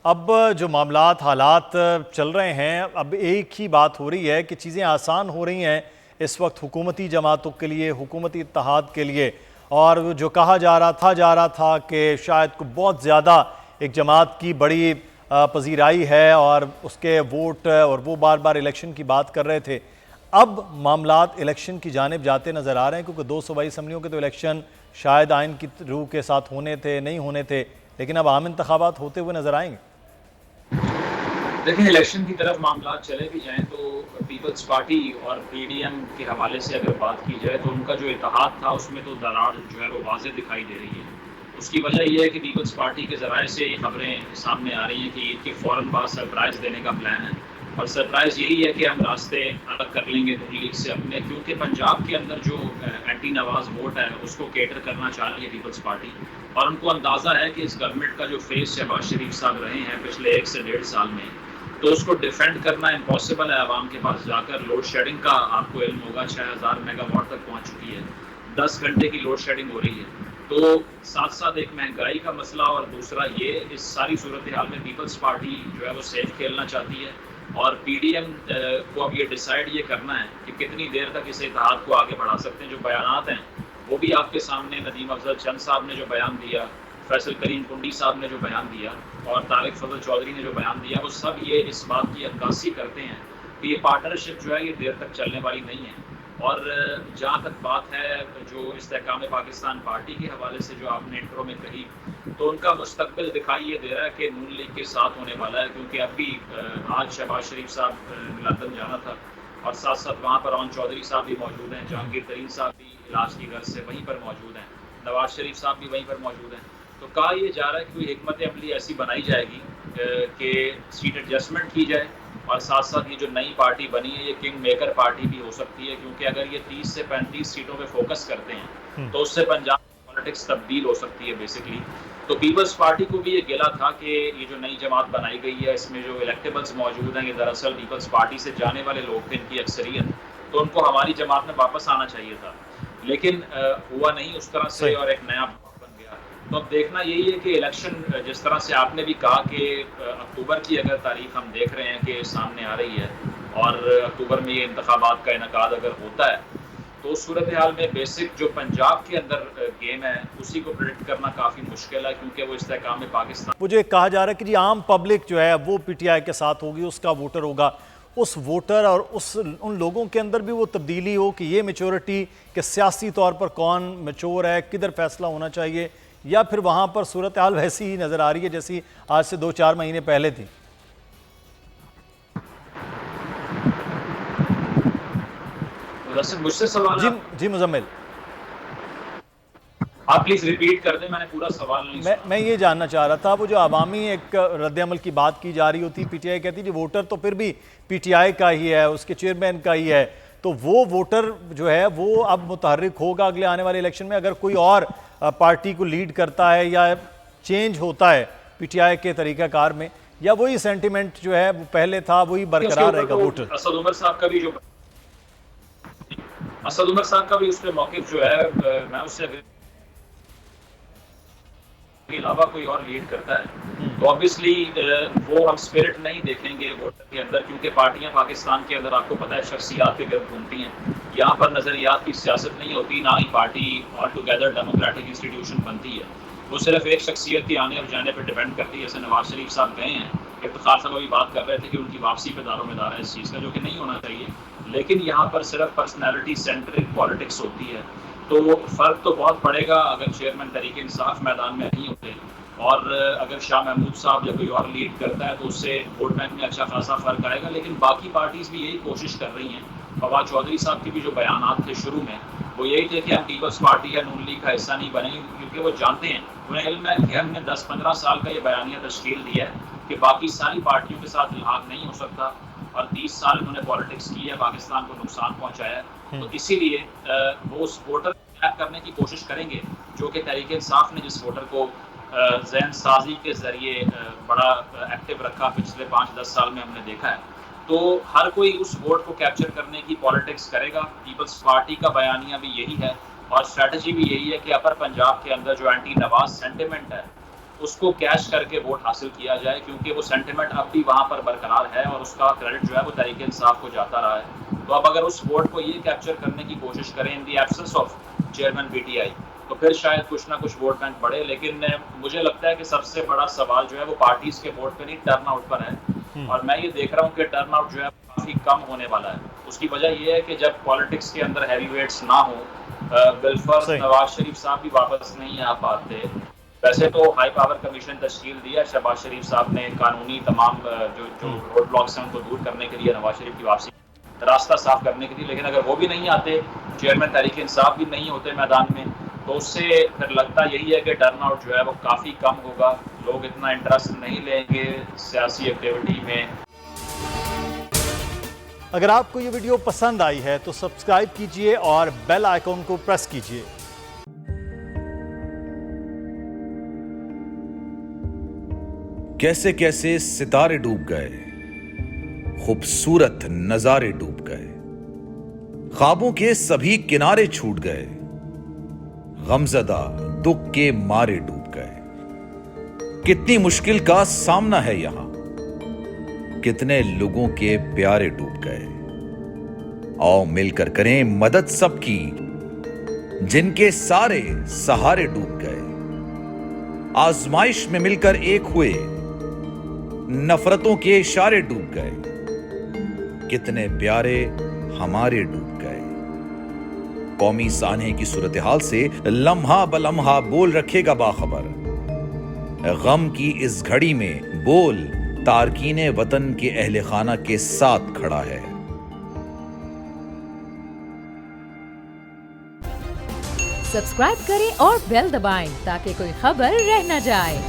اب جو معاملات حالات چل رہے ہیں، اب ایک ہی بات ہو رہی ہے کہ چیزیں آسان ہو رہی ہیں اس وقت حکومتی جماعتوں کے لیے، حکومتی اتحاد کے لیے، اور جو کہا جا رہا تھا کہ شاید کو بہت زیادہ ایک جماعت کی بڑی پذیرائی ہے اور اس کے ووٹ، اور وہ بار بار الیکشن کی بات کر رہے تھے۔ اب معاملات الیکشن کی جانب جاتے نظر آ رہے ہیں، کیونکہ 2 صوبائی اسمبلیوں کے تو الیکشن شاید آئین کی روح کے ساتھ ہونے تھے، نہیں ہونے تھے، لیکن اب عام انتخابات ہوتے ہوئے نظر آئیں گے۔ دیکھیں، الیکشن کی طرف معاملات چلے بھی جائیں تو پیپلز پارٹی اور پی ڈی ایم کے حوالے سے اگر بات کی جائے تو ان کا جو اتحاد تھا اس میں تو دراڑ جو ہے وہ واضح دکھائی دے رہی ہے۔ اس کی وجہ یہ ہے کہ پیپلز پارٹی کے ذرائع سے یہ خبریں سامنے آ رہی ہیں کہ عید کے فوراً بعد سرپرائز دینے کا پلان ہے، اور سرپرائز یہی ہے کہ ہم راستے الگ کر لیں گے نون لیگ سے اپنے، کیونکہ پنجاب کے اندر جو اینٹی نواز ووٹ ہے اس کو کیٹر کرنا چاہ رہی ہے پیپلز پارٹی، اور ان کو اندازہ ہے کہ اس گورنمنٹ کا جو فیس شہباز شریف صاحب رہے ہیں پچھلے 1 سے 1.5 سال میں، تو اس کو ڈیفینڈ کرنا امپاسبل ہے۔ عوام کے پاس جا کر لوڈ شیڈنگ کا آپ کو علم ہوگا 6000 میگا واٹ تک پہنچ چکی ہے، 10 گھنٹے کی لوڈ شیڈنگ ہو رہی ہے، تو ساتھ ساتھ ایک مہنگائی کا مسئلہ، اور دوسرا یہ اس ساری صورتحال میں پیپلز پارٹی جو ہے وہ سیف کھیلنا چاہتی ہے، اور پی ڈی ایم کو اب یہ ڈیسائیڈ یہ کرنا ہے کہ کتنی دیر تک اس اتحاد کو آگے بڑھا سکتے ہیں۔ جو بیانات ہیں وہ بھی آپ کے سامنے، ندیم افضل چند صاحب نے جو بیان دیا، فیصل کریم کنڈی صاحب نے جو بیان دیا، اور طارق فضل چودھری نے جو بیان دیا، وہ سب یہ اس بات کی عکاسی کرتے ہیں کہ یہ پارٹنرشپ جو ہے یہ دیر تک چلنے والی نہیں ہے۔ اور جہاں تک بات ہے جو استحکام پاکستان پارٹی کے حوالے سے جو آپ نے انٹرو میں کہی، تو ان کا مستقبل دکھائی یہ دے رہا ہے کہ نون لیگ کے ساتھ ہونے والا ہے، کیونکہ اب بھی آج شہباز شریف صاحب لندن جانا تھا، اور ساتھ ساتھ وہاں پر اون چودھری صاحب بھی موجود ہیں، جہانگیر ترین صاحب بھی علاج کی غرض سے وہیں پر موجود ہیں، نواز شریف صاحب بھی وہیں پر موجود ہیں۔ تو کہا یہ جا رہا ہے کہ کوئی حکمت عملی ایسی بنائی جائے گی کہ سیٹ ایڈجسٹمنٹ کی جائے، اور ساتھ ساتھ یہ جو نئی پارٹی بنی ہے یہ کنگ میکر پارٹی بھی ہو سکتی ہے، کیونکہ اگر یہ 30 سے 35 سیٹوں پہ فوکس کرتے ہیں تو اس سے پنجاب پالیٹکس تبدیل ہو سکتی ہے بیسکلی۔ تو پیپلز پارٹی کو بھی یہ گلا تھا کہ یہ جو نئی جماعت بنائی گئی ہے اس میں جو الیکٹیبلز موجود ہیں یہ دراصل پیپلز پارٹی سے جانے والے لوگ تھے، ان کی اکثریت، تو ان کو ہماری جماعت میں واپس آنا چاہیے تھا، لیکن ہوا نہیں اس طرح سے، اور ایک نیا بن گیا۔ تو اب دیکھنا یہی ہے کہ الیکشن جس طرح سے آپ نے بھی کہا کہ اکتوبر کی اگر تاریخ ہم دیکھ رہے ہیں کہ سامنے آ رہی ہے، اور اکتوبر میں یہ انتخابات کا انعقاد اگر ہوتا ہے، تو اس صورتحال میں بیسک جو پنجاب کے اندر گیم ہے اسی کو پریڈکٹ کرنا کافی مشکل ہے، کیونکہ وہ استحکام پاکستان، مجھے کہا جا رہا ہے کہ جی عام پبلک جو ہے وہ پی ٹی آئی کے ساتھ ہوگی، اس کا ووٹر ہوگا، اس ووٹر اور ان لوگوں کے اندر بھی وہ تبدیلی ہو کہ یہ میچورٹی کہ سیاسی طور پر کون میچور ہے، کدھر فیصلہ ہونا چاہیے، یا پھر وہاں پر صورتحال ویسی ہی نظر آ رہی ہے جیسی آج سے 2-4 مہینے پہلے تھی؟ مجھ سے سوال جی مزمل، آپ پلیز ریپیٹ کر دیں، میں نے پورا سوال نہیں سنا۔ میں یہ جاننا چاہ رہا تھا، وہ جو عوامی ایک رد عمل کی بات کی جا رہی ہوتی، پی ٹی آئی کہتی جی ووٹر تو پھر بھی پی ٹی آئی کا ہی ہے، اس کے چیئرمین کا ہی ہے، تو وہ ووٹر جو ہے وہ اب متحرک ہوگا اگلے آنے والے الیکشن میں اگر کوئی اور پارٹی کو لیڈ کرتا ہے یا چینج ہوتا ہے پی ٹی آئی کے طریقہ کار میں، یا وہی سینٹیمنٹ جو ہے وہ پہلے تھا وہی برقرار رہے گا ووٹر؟ اسد عمر صاحب کا بھی اس پہ موقف جو ہے میں اس سے کے علاوہ کوئی اور لیڈ کرتا ہے تو obviously وہ ہم اسپرٹ نہیں دیکھیں گے ووٹر کے اندر، کیونکہ پارٹیاں پاکستان کے اندر آپ کو پتہ ہے شخصیات کے گرد گھومتی ہیں، یہاں پر نظریات کی سیاست نہیں ہوتی، نہ ہی party altogether democratic institution بنتی ہے، وہ صرف ایک شخصیت کے آنے اور جانے پہ ڈیپینڈ کرتی ہے۔ جیسے نواز شریف صاحب گئے ہیں، افتخار صاحب ابھی بات کر رہے تھے کہ ان کی واپسی پہ دار و مدار ہے اس چیز کا، جو کہ نہیں ہونا چاہیے، لیکن یہاں پر صرف پرسنالٹی سینٹرک پالیٹکس ہوتی ہے، تو فرق تو بہت پڑے گا اگر چیئرمین تحریک انصاف میدان میں نہیں ہوتے، اور اگر شاہ محمود صاحب یا کوئی اور لیڈ کرتا ہے تو اس سے ووٹ بینک میں اچھا خاصا فرق آئے گا۔ لیکن باقی پارٹیز بھی یہی کوشش کر رہی ہیں، فواد چودھری صاحب کے بھی جو بیانات تھے شروع میں وہ یہی تھے کہ ہم پیپلز پارٹی یا نون لیگ کا حصہ نہیں بنیں گے، کیونکہ وہ جانتے ہیں، انہیں علم ہے کہ ہم نے 10-15 سال کا یہ بیانیہ تشکیل دیا ہے کہ باقی ساری پارٹیوں کے ساتھ الحاق نہیں ہو سکتا، اور 30 سال انہوں نے پالیٹکس کی ہے، پاکستان کو نقصان پہنچایا ہے، تو اسی لیے وہ اس ووٹر کو ٹریپ کرنے کی کوشش کریں گے، جو کہ تحریک انصاف نے جس ووٹر کو ذہن سازی کے ذریعے بڑا ایکٹیو رکھا پچھلے 5-10 سال میں ہم نے دیکھا ہے، تو ہر کوئی اس ووٹ کو کیپچر کرنے کی پالیٹکس کرے گا۔ پیپلز پارٹی کا بیانیہ بھی یہی ہے، اور اسٹریٹجی بھی یہی ہے کہ اپر پنجاب کے اندر جو اینٹی نواز سینٹیمنٹ ہے اس کو کیش کر کے ووٹ حاصل کیا جائے، کیونکہ وہ سینٹیمنٹ اب بھی وہاں پر برقرار ہے اور اس کا کریڈٹ جو ہے وہ تحریک انصاف کو جاتا رہا ہے. تو اب اگر اس ووٹ کو یہ کیپچر کرنے کی کوشش کریں in the absence of chairman PTI تو پھر شاید کچھ نہ کچھ ووٹ بینک بڑھے. لیکن مجھے لگتا ہے کہ سب سے بڑا سوال جو ہے وہ پارٹیز کے ووٹ پہ نہیں، ٹرن آؤٹ پر ہے. اور میں یہ دیکھ رہا ہوں کہ ٹرن آؤٹ جو ہے کافی کم ہونے والا ہے. اس کی وجہ یہ ہے کہ جب پالیٹکس کے اندر ہیوی ویٹس نہ ہوں، بالفرض نواز شریف صاحب بھی واپس نہیں آ پاتے. ویسے تو ہائی پاور کمیشن تشکیل دیا شہباز شریف صاحب نے، قانونی تمام جو روڈ بلاکس ہیں ان کو دور کرنے کے لیے، نواز شریف کی واپسی راستہ صاف کرنے کے لیے. لیکن اگر وہ بھی نہیں آتے، چیئرمین تحریک انصاف بھی نہیں ہوتے میدان میں، تو اس سے پھر لگتا یہی ہے کہ ٹرن آؤٹ جو ہے وہ کافی کم ہوگا. لوگ اتنا انٹرسٹ نہیں لیں گے سیاسی ایکٹیویٹی میں. اگر آپ کو یہ ویڈیو پسند آئی ہے تو سبسکرائب کیجئے اور بیل آئیکن کو پریس کیجئے. کیسے کیسے ستارے ڈوب گئے، خوبصورت نظارے ڈوب گئے، خوابوں کے سبھی کنارے چھوٹ گئے، غمزدہ دکھ کے مارے ڈوب گئے. کتنی مشکل کا سامنا ہے یہاں، کتنے لوگوں کے پیارے ڈوب گئے. آؤ مل کر کریں مدد سب کی جن کے سارے سہارے ڈوب گئے. آزمائش میں مل کر ایک ہوئے، نفرتوں کے اشارے ڈوب گئے. کتنے پیارے ہمارے ڈوب گئے. قومی سانحے کی صورتحال سے لمحہ بلمحہ بول رکھے گا باخبر. غم کی اس گھڑی میں بول تارکین وطن کے اہل خانہ کے ساتھ کھڑا ہے. سبسکرائب کریں اور بیل دبائیں تاکہ کوئی خبر رہ نہ جائے.